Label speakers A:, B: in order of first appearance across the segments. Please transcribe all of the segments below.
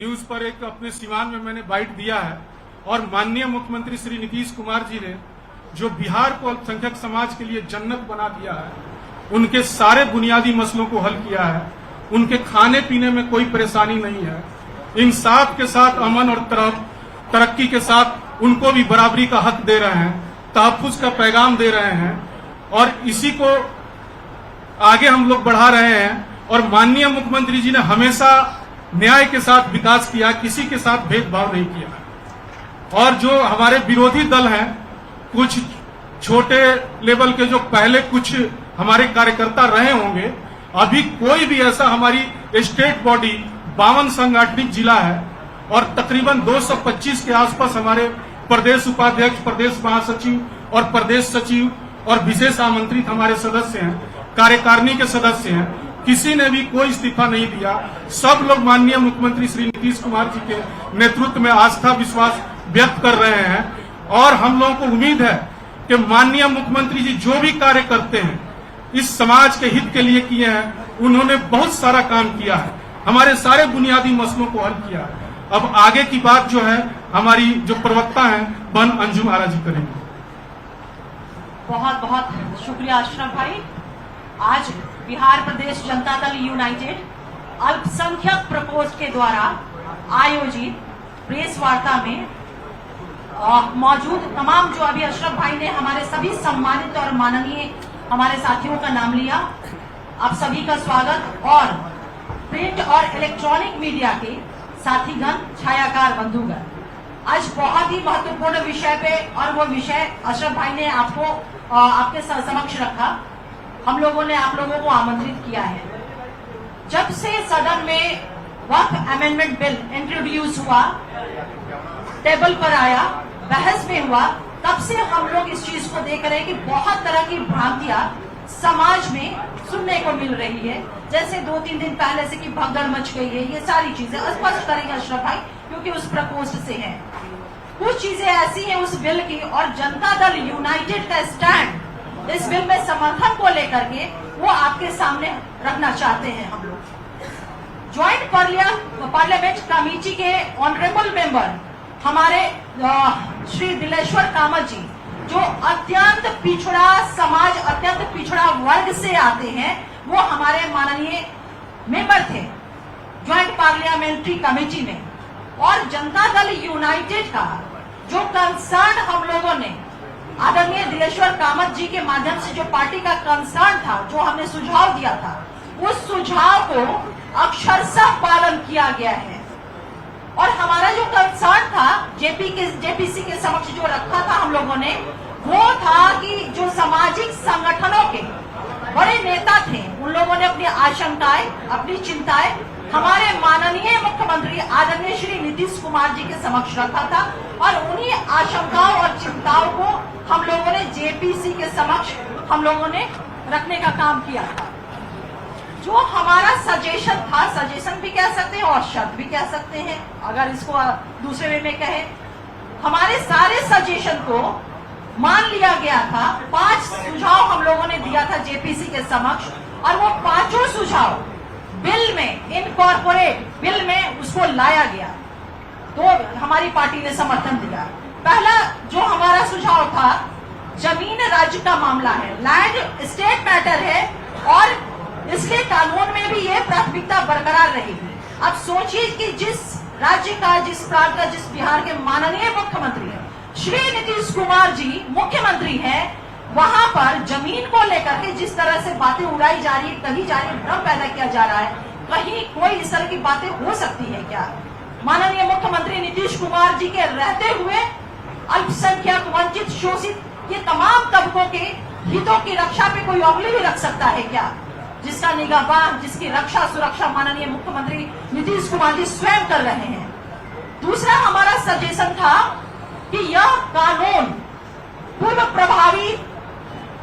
A: News पर एक अपने सिवान में मैंने बाइट दिया है और माननीय मुख्यमंत्री श्री नीतीश कुमार जी ने जो बिहार को अल्पसंख्यक समाज के लिए जन्नत बना दिया है, उनके सारे बुनियादी मसलों को हल किया है, उनके खाने पीने में कोई परेशानी नहीं है, इंसाफ के साथ अमन और तरक्की के साथ उनको भी बराबरी का हक दे रहे हैं, तहफ्फुज का पैगाम दे रहे हैं और इसी को आगे हम लोग बढ़ा रहे हैं। और माननीय मुख्यमंत्री जी ने हमेशा न्याय के साथ विकास किया, किसी के साथ भेदभाव नहीं किया। और जो हमारे विरोधी दल हैं, कुछ छोटे लेवल के जो पहले कुछ हमारे कार्यकर्ता रहे होंगे, अभी कोई भी ऐसा हमारी स्टेट बॉडी 52 सांगठनिक जिला है और तकरीबन 225 के आसपास हमारे प्रदेश उपाध्यक्ष, प्रदेश महासचिव और प्रदेश सचिव और विशेष आमंत्रित हमारे सदस्य हैं, कार्यकारिणी के सदस्य हैं, किसी ने भी कोई इस्तीफा नहीं दिया। सब लोग माननीय मुख्यमंत्री श्री नीतीश कुमार जी के नेतृत्व में आस्था विश्वास व्यक्त कर रहे हैं और हम लोगों को उम्मीद है कि माननीय मुख्यमंत्री जी जो भी कार्य करते हैं इस समाज के हित के लिए किए हैं। उन्होंने बहुत सारा काम किया है, हमारे सारे बुनियादी मसलों को हल किया है। अब आगे की बात जो है हमारी जो प्रवक्ता हैं बहन अंजुम आरा जी करेंगे।
B: बहुत बहुत शुक्रिया अशरफ भाई। आज बिहार प्रदेश जनता दल यूनाइटेड अल्पसंख्यक प्रकोष्ठ के द्वारा आयोजित प्रेस वार्ता में मौजूद तमाम जो अभी अशरफ भाई ने हमारे सभी सम्मानित और माननीय हमारे साथियों का नाम लिया, आप सभी का स्वागत। और प्रिंट और इलेक्ट्रॉनिक मीडिया के साथीगण, छायाकार बंधुगण, आज बहुत ही महत्वपूर्ण विषय पे और वो विषय अशरफ भाई ने आपके समक्ष रखा। हम लोगों ने आप लोगों को आमंत्रित किया है। जब से सदन में वक्फ अमेंडमेंट बिल इंट्रोड्यूस हुआ, टेबल पर आया, बहस में हुआ, तब से हम लोग इस चीज को देख रहे हैं कि बहुत तरह की भ्रांतियां समाज में सुनने को मिल रही है। जैसे 2-3 दिन पहले से कि भगदड़ मच गई है, ये सारी चीजें स्पष्ट करेंगे अशरफ भाई क्योंकि उस प्रकोष्ठ से हैं। कुछ चीजें ऐसी हैं उस बिल की और जनता दल यूनाइटेड का स्टैंड इस बिल में समर्थन को लेकर के वो आपके सामने रखना चाहते हैं। हम लोग ज्वाइंट पार्लियामेंट कमेटी के ऑनरेबल मेंबर हमारे श्री दिलेश्वर कामत जी, जो अत्यंत पिछड़ा समाज, अत्यंत पिछड़ा वर्ग से आते हैं, वो हमारे माननीय मेंबर थे ज्वाइंट पार्लियामेंट्री कमेटी में। और जनता दल यूनाइटेड का जो कंसर्न हम लोगों ने आदरणीय दिलेश्वर कामत जी के माध्यम से जो पार्टी का कंसर्न था, जो हमने सुझाव दिया था, उस सुझाव को अक्षरशः पालन किया गया है। और हमारा जो कंसर्न था जेपीसी के समक्ष जो रखा था हम लोगों ने, वो था कि जो सामाजिक संगठनों के बड़े नेता थे, उन लोगों ने अपनी आशंकाएं, अपनी चिंताएं हमारे माननीय मुख्यमंत्री आदरणीय श्री नीतीश कुमार जी के समक्ष रखा था और उन्हीं आशंकाओं और चिंताओं को हम लोगों ने जेपीसी के समक्ष हम लोगों ने रखने का काम किया था। जो हमारा सजेशन था, सजेशन भी कह सकते हैं और शर्त भी कह सकते हैं, अगर इसको दूसरे वे में कहे, हमारे सारे सजेशन को मान लिया गया था। 5 सुझाव हम लोगों ने दिया था जेपीसी के समक्ष और वो 5 सुझाव बिल में, इनकॉर्पोरेट बिल में उसको लाया गया, तो हमारी पार्टी ने समर्थन दिया। पहला जो हमारा सुझाव था, जमीन राज्य का मामला है, लैंड स्टेट मैटर है और इसके कानून में भी ये प्राथमिकता बरकरार रहेगी। अब सोचिए कि जिस राज्य का, जिस प्रांत का, जिस बिहार के माननीय मुख्यमंत्री है श्री नीतीश कुमार जी मुख्यमंत्री हैं, वहां पर जमीन को लेकर के जिस तरह से बातें उड़ाई जा रही है, कही जा रही है, भ्रम पैदा किया जा रहा है, कहीं कोई इस तरह की बातें हो सकती है क्या? माननीय मुख्यमंत्री नीतीश कुमार जी के रहते हुए अल्पसंख्यक, वंचित, शोषित, ये तमाम तबकों के हितों की रक्षा पे कोई उंगली भी रख सकता है क्या? जिसका निगाहबान, जिसकी रक्षा सुरक्षा माननीय मुख्यमंत्री नीतीश कुमार जी स्वयं कर रहे हैं। दूसरा हमारा सजेशन था कि यह कानून पूर्व प्रभावी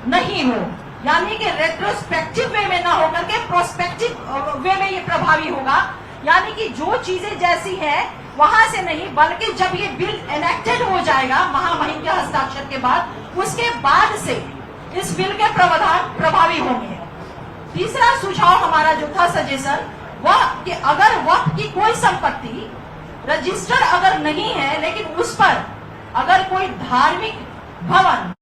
B: नहीं हो, यानी कि रेट्रोस्पेक्टिव वे में ना होकर के प्रोस्पेक्टिव वे में ये प्रभावी होगा, यानी कि जो चीजें जैसी है वहां से नहीं, बल्कि जब ये बिल एनेक्टेड हो जाएगा महामहिम के हस्ताक्षर के बाद, उसके बाद से इस बिल के प्रावधान प्रभावी होंगे। तीसरा सुझाव हमारा जो था सजेशन, वह कि अगर वक्फ की कोई संपत्ति रजिस्टर अगर नहीं है, लेकिन उस पर अगर कोई धार्मिक भवन